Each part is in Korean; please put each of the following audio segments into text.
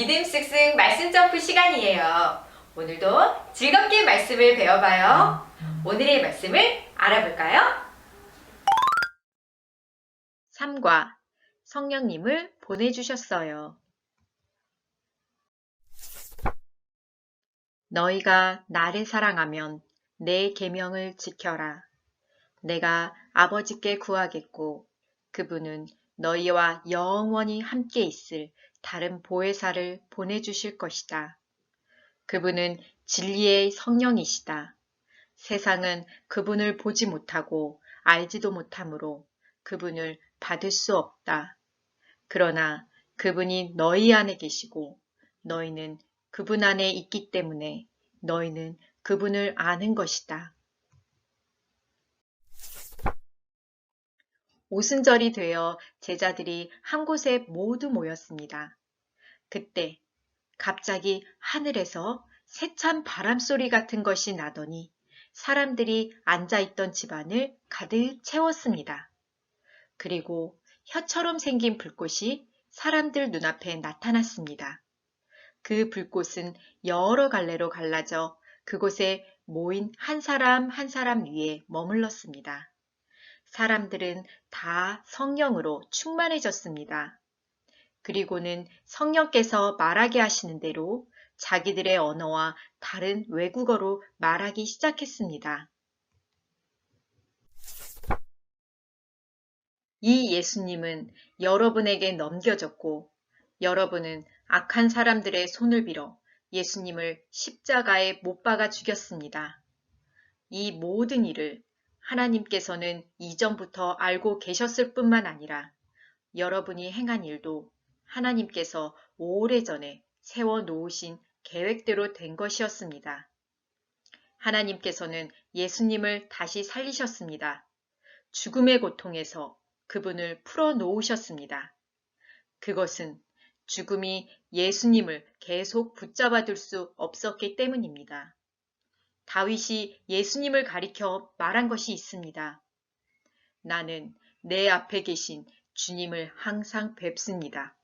믿음 쓱쓱 말씀 점프 시간이에요. 오늘도 즐겁게 말씀을 배워봐요. 오늘의 말씀을 알아볼까요? 3과 성령님을 보내주셨어요. 너희가 나를 사랑하면 내 계명을 지켜라. 내가 아버지께 구하겠고 그분은 너희와 영원히 함께 있을 다른 보혜사를 보내주실 것이다. 그분은 진리의 성령이시다. 세상은 그분을 보지 못하고 알지도 못하므로 그분을 받을 수 없다. 그러나 그분이 너희 안에 계시고 너희는 그분 안에 있기 때문에 너희는 그분을 아는 것이다. 오순절이 되어 제자들이 한 곳에 모두 모였습니다. 그때 갑자기 하늘에서 세찬 바람소리 같은 것이 나더니 사람들이 앉아있던 집안을 가득 채웠습니다. 그리고 혀처럼 생긴 불꽃이 사람들 눈앞에 나타났습니다. 그 불꽃은 여러 갈래로 갈라져 그곳에 모인 한 사람 한 사람 위에 머물렀습니다. 사람들은 다 성령으로 충만해졌습니다. 그리고는 성령께서 말하게 하시는 대로 자기들의 언어와 다른 외국어로 말하기 시작했습니다. 이 예수님은 여러분에게 넘겨졌고 여러분은 악한 사람들의 손을 빌어 예수님을 십자가에 못 박아 죽였습니다. 이 모든 일을 하나님께서는 이전부터 알고 계셨을 뿐만 아니라 여러분이 행한 일도 하나님께서 오래전에 세워놓으신 계획대로 된 것이었습니다. 하나님께서는 예수님을 다시 살리셨습니다. 죽음의 고통에서 그분을 풀어놓으셨습니다. 그것은 죽음이 예수님을 계속 붙잡아둘 수 없었기 때문입니다. 다윗이 예수님을 가리켜 말한 것이 있습니다. 나는 내 앞에 계신 주님을 항상 뵙습니다.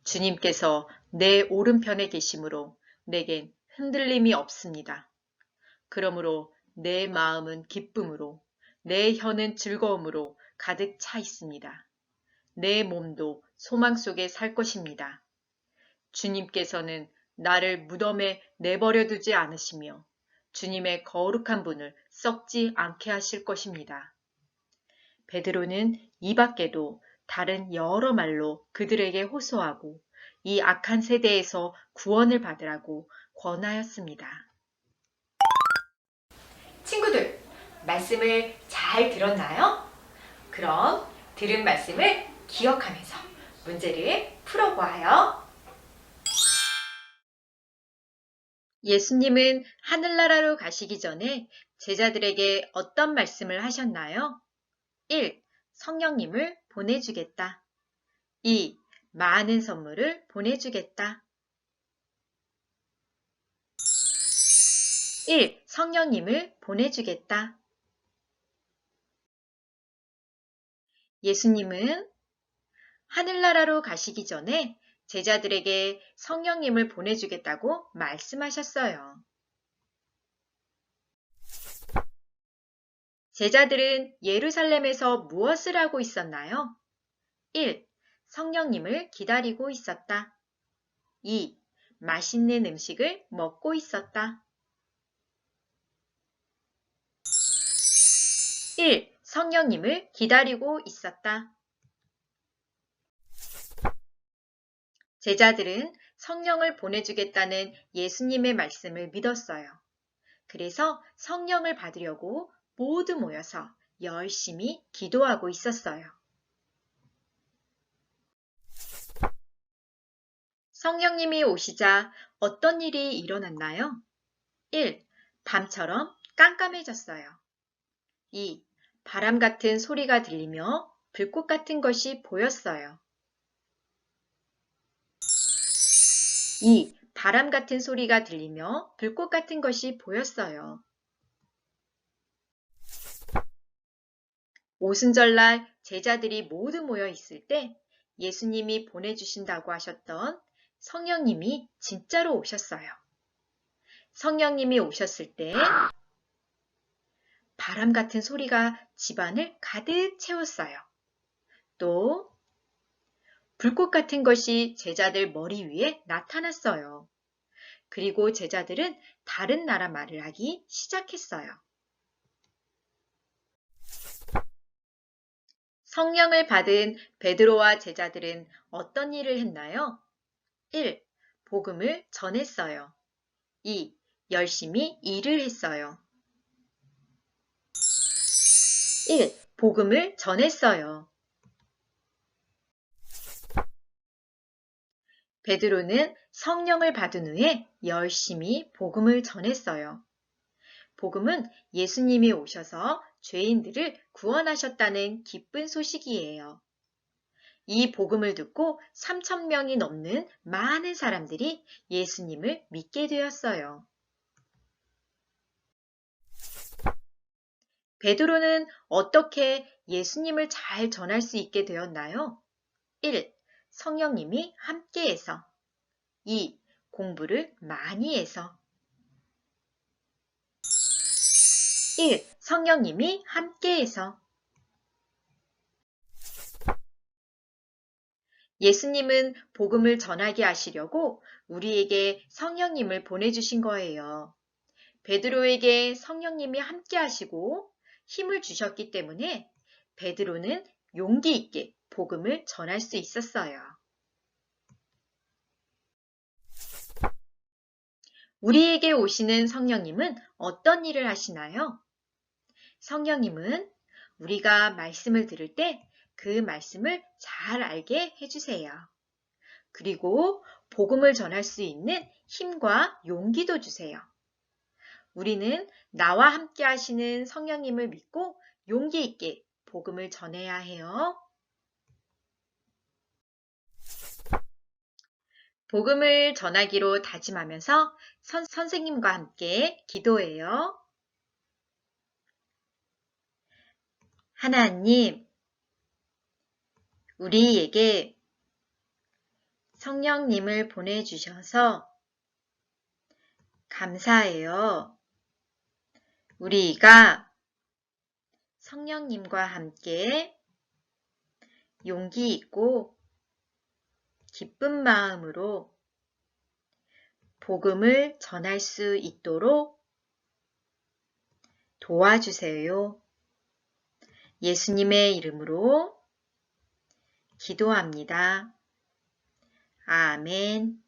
주님께서 내 오른편에 계심으로 내겐 흔들림이 없습니다. 그러므로 내 마음은 기쁨으로 내 혀는 즐거움으로 가득 차 있습니다. 내 몸도 소망 속에 살 것입니다. 주님께서는 나를 무덤에 내버려 두지 않으시며 주님의 거룩한 분을 썩지 않게 하실 것입니다. 베드로는 이 밖에도 다른 여러 말로 그들에게 호소하고 이 악한 세대에서 구원을 받으라고 권하였습니다. 친구들, 말씀을 잘 들었나요? 그럼 들은 말씀을 기억하면서 문제를 풀어보아요. 예수님은 하늘나라로 가시기 전에 제자들에게 어떤 말씀을 하셨나요? 1. 성령님을 보내주겠다. 2. 많은 선물을 보내주겠다. 1. 성령님을 보내주겠다. 예수님은 하늘나라로 가시기 전에 제자들에게 성령님을 보내주겠다고 말씀하셨어요. 제자들은 예루살렘에서 무엇을 하고 있었나요? 1. 성령님을 기다리고 있었다. 2. 맛있는 음식을 먹고 있었다. 1. 성령님을 기다리고 있었다. 제자들은 성령을 보내주겠다는 예수님의 말씀을 믿었어요. 그래서 성령을 받으려고 모두 모여서 열심히 기도하고 있었어요. 성령님이 오시자 어떤 일이 일어났나요? 1. 밤처럼 깜깜해졌어요. 2. 바람 같은 소리가 들리며 불꽃 같은 것이 보였어요. 2. 바람 같은 소리가 들리며 불꽃 같은 것이 보였어요. 오순절날 제자들이 모두 모여 있을 때 예수님이 보내주신다고 하셨던 성령님이 진짜로 오셨어요. 성령님이 오셨을 때 바람 같은 소리가 집안을 가득 채웠어요. 또 불꽃 같은 것이 제자들 머리 위에 나타났어요. 그리고 제자들은 다른 나라 말을 하기 시작했어요. 성령을 받은 베드로와 제자들은 어떤 일을 했나요? 1. 복음을 전했어요. 2. 열심히 일을 했어요. 1. 복음을 전했어요. 베드로는 성령을 받은 후에 열심히 복음을 전했어요. 복음은 예수님이 오셔서 죄인들을 구원하셨다는 기쁜 소식이에요. 이 복음을 듣고 3,000명이 넘는 많은 사람들이 예수님을 믿게 되었어요. 베드로는 어떻게 예수님을 잘 전할 수 있게 되었나요? 1. 성령님이 함께해서. 2. 공부를 많이 해서. 1. 성령님이 함께해서. 예수님은 복음을 전하게 하시려고 우리에게 성령님을 보내주신 거예요. 베드로에게 성령님이 함께 하시고 힘을 주셨기 때문에 베드로는 용기 있게 복음을 전할 수 있었어요. 우리에게 오시는 성령님은 어떤 일을 하시나요? 성령님은 우리가 말씀을 들을 때 그 말씀을 잘 알게 해주세요. 그리고 복음을 전할 수 있는 힘과 용기도 주세요. 우리는 나와 함께 하시는 성령님을 믿고 용기 있게 복음을 전해야 해요. 복음을 전하기로 다짐하면서 선생님과 함께 기도해요. 하나님, 우리에게 성령님을 보내주셔서 감사해요. 우리가 성령님과 함께 용기 있고 기쁜 마음으로 복음을 전할 수 있도록 도와주세요. 예수님의 이름으로 기도합니다. 아멘.